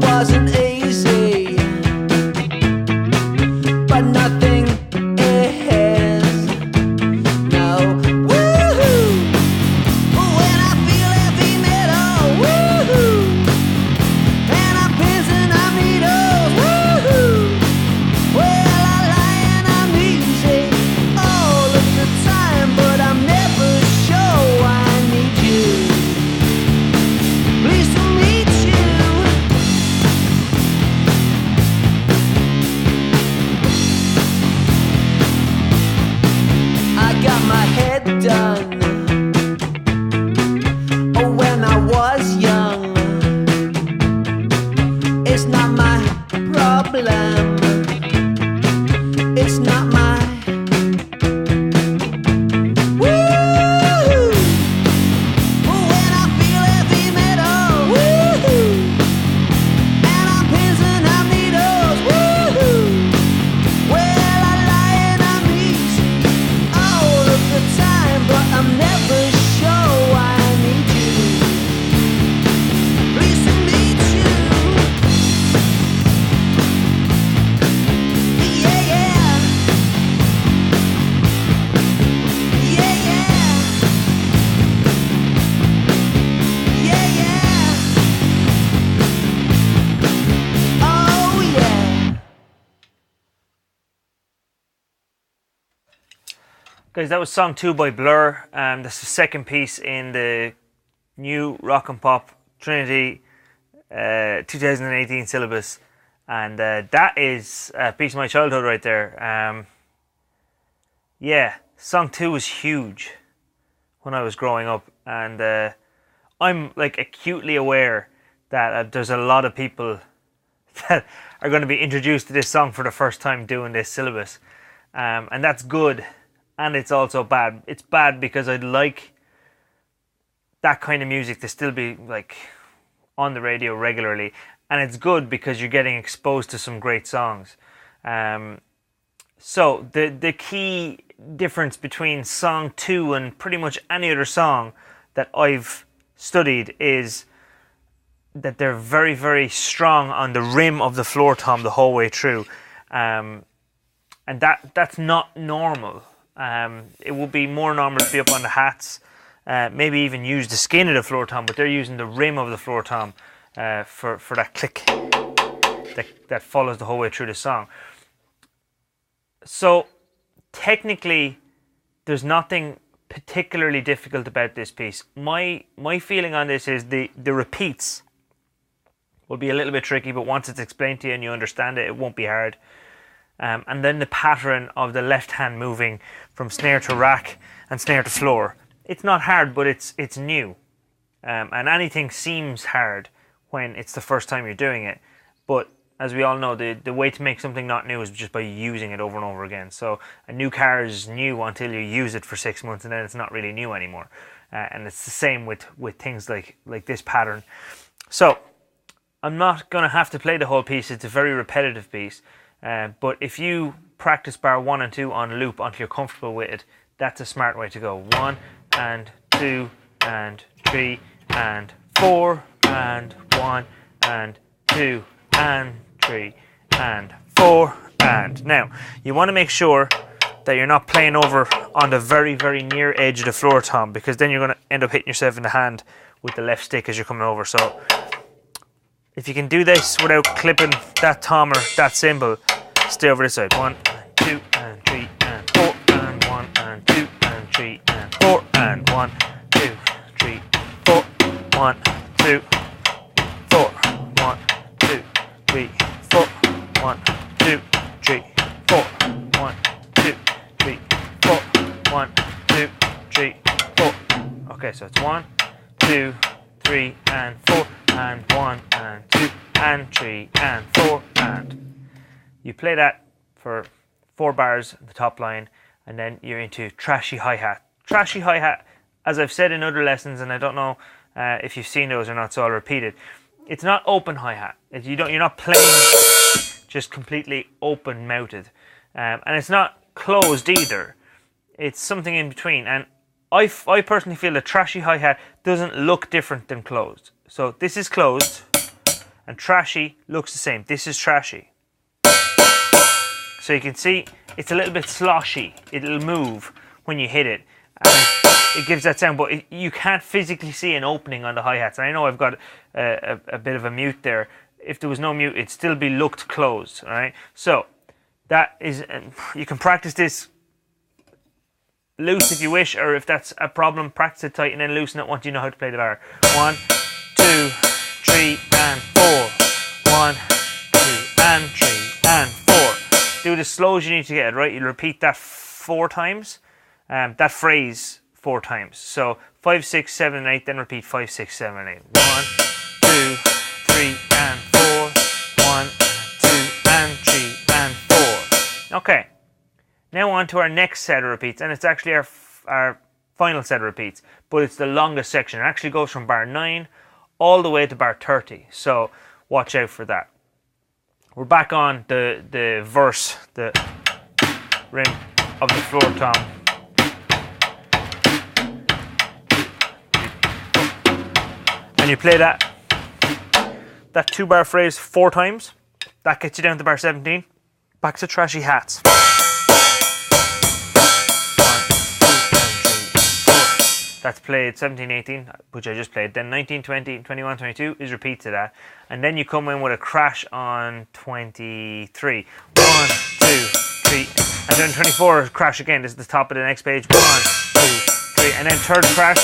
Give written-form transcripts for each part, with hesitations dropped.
wasn't easy, but nothing is. No. Woohoo! When I feel heavy metal, woohoo! And I'm pins and I'm needles, woohoo! Well, I lie and I'm easy all of the time, but I'm never sure why I need you. Pleased to meet you. I got my head done. Oh, when I was young. It's not my problem. It's not my. Woo! When I feel heavy metal, woo! And I'm pins and I'm needles, woo! Well, I lie and I'm easy all of the time, but I'm never sure why I need you. Pleased to meet you. Yeah, yeah. Yeah, yeah. Yeah, yeah. Oh, yeah. Guys, that was song 2 by Blur. That's the second piece in the new Rock and Pop Trinity 2018 syllabus. And that is a piece of my childhood right there. Yeah, song 2 was huge when I was growing up. And I'm like acutely aware that there's a lot of people that are going to be introduced to this song for the first time doing this syllabus. And that's good. And it's also bad. It's bad because I'd like that kind of music to still be like on the radio regularly. And it's good because you're getting exposed to some great songs. So the key difference between song 2 and pretty much any other song that I've studied is that they're very, very strong on the rim of the floor tom the whole way through. And that's not normal. It would be more normal to be up on the hats, maybe even use the skin of the floor tom, but they're using the rim of the floor tom for that click that follows the whole way through the song. So technically, there's nothing particularly difficult about this piece. My feeling on this is the repeats will be a little bit tricky, but once it's explained to you and you understand it, it won't be hard. And then the pattern of the left hand moving from snare to rack and snare to floor. It's not hard, but it's new. And anything seems hard when it's the first time you're doing it. But as we all know, the way to make something not new is just by using it over and over again. So a new car is new until you use it for 6 months, and then it's not really new anymore. And it's the same with things like this pattern. So I'm not going to have to play the whole piece. It's a very repetitive piece. But if you practice bar 1 and 2 on loop until you're comfortable with it, that's a smart way to go. 1 and 2 and 3 and 4 and 1 and 2 and 3 and 4 and. Now, you want to make sure that you're not playing over on the very, very near edge of the floor tom, because then you're going to end up hitting yourself in the hand with the left stick as you're coming over. So if you can do this without clipping that tom or that cymbal, stay over this side. 1 and 2 and 3 and 4 and 1 and 2 and 3 and 4 and 1, 2, 3, 4, 1, 2, 4, 1, 2, 3, 4, 1, 2, 3, 4, 1, 2, 3, 4, 1, 2, 3, 4. Okay, so it's 1, 2, 3 and 4 and 1 and 2 and 3 and 4 and. You play that for 4 bars at the top line, and then you're into trashy hi-hat. Trashy hi-hat, as I've said in other lessons, and I don't know if you've seen those or not, so I'll repeat it. It's not open hi-hat. You're not playing just completely open-mouthed. And it's not closed either. It's something in between. And I personally feel that trashy hi-hat doesn't look different than closed. So this is closed, And trashy looks the same. This is trashy. So you can see it's a little bit sloshy. It'll move when you hit it. And it gives that sound, but you can't physically see an opening on the hi-hats. And I know I've got a bit of a mute there. If there was no mute, it'd still be looked closed, all right? So that is, you can practice this loose if you wish, or if that's a problem, practice it tight and then loosen it once you know how to play the bar. 1, 2, 3, and 4. 1, 2, and 3, and 4. Do it as slow as you need to get it, right? You'll repeat that 4 times, that phrase 4 times. So 5, 6, 7, and 8, then repeat 5, 6, 7, and 8. 1, 2, 3, and 4. 1, 2, and 3, and 4. Okay. Now on to our next set of repeats, and it's actually our final set of repeats, but it's the longest section. It actually goes from bar 9 all the way to bar 30, so watch out for that. We're back on the verse, the rim of the floor tom. And you play that 2-bar phrase 4 times. That gets you down to bar 17. Back to trashy hats. That's played 17, 18, which I just played. Then 19, 20, 21, 22 is repeat to that. And then you come in with a crash on 23. 1, 2, 3. And then 24 is crash again. This is the top of the next page. 1, 2, 3. And then third crash.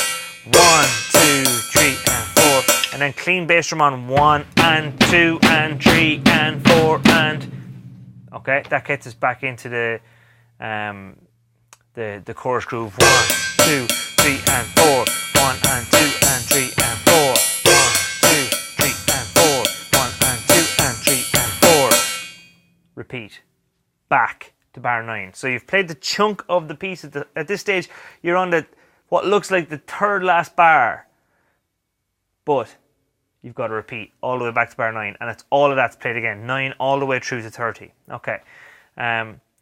1, 2, 3, and 4. And then clean bass drum on 1, and 2, and 3, and 4, and... Okay, that gets us back into the chorus groove. 1, 2, 3, and 4. 1, and 2, and 3, and 4. 1, 2, 3, and 4. 1, and 2, and 3, and 4. Repeat. Back to bar 9. So you've played the chunk of the piece. At this stage, you're on what looks like the third last bar. But you've got to repeat all the way back to bar 9. And it's all of that's played again. 9 all the way through to 30. Okay.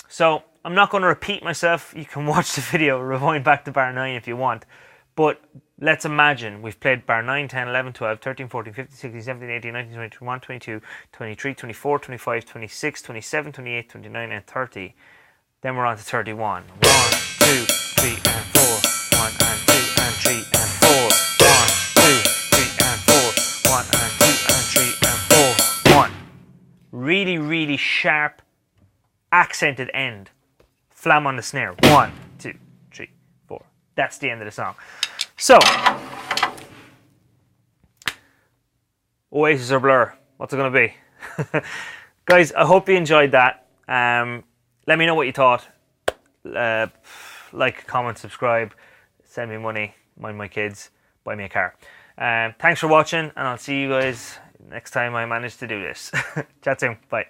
So I'm not going to repeat myself. You can watch the video, rewind back to bar 9 if you want. But let's imagine we've played bar 9, 10, 11, 12, 13, 14, 15, 16, 17, 18, 19, 20, 21, 22, 23, 24, 25, 26, 27, 28, 29, and 30. Then we're on to 31. 1, 2, 3, and 4. 1, and 2, and 3, and 4. 1, 2, 3, and 4. 1, and 2, and 3, and 4. 1. Really, really sharp, accented end. Flam on the snare. 1, 2, 3, 4. That's the end of the song. So, Oasis or Blur? What's it going to be? Guys, I hope you enjoyed that. Let me know what you thought. Like, comment, subscribe, send me money, mind my kids, buy me a car. Thanks for watching, and I'll see you guys next time I manage to do this. Chat soon. Bye.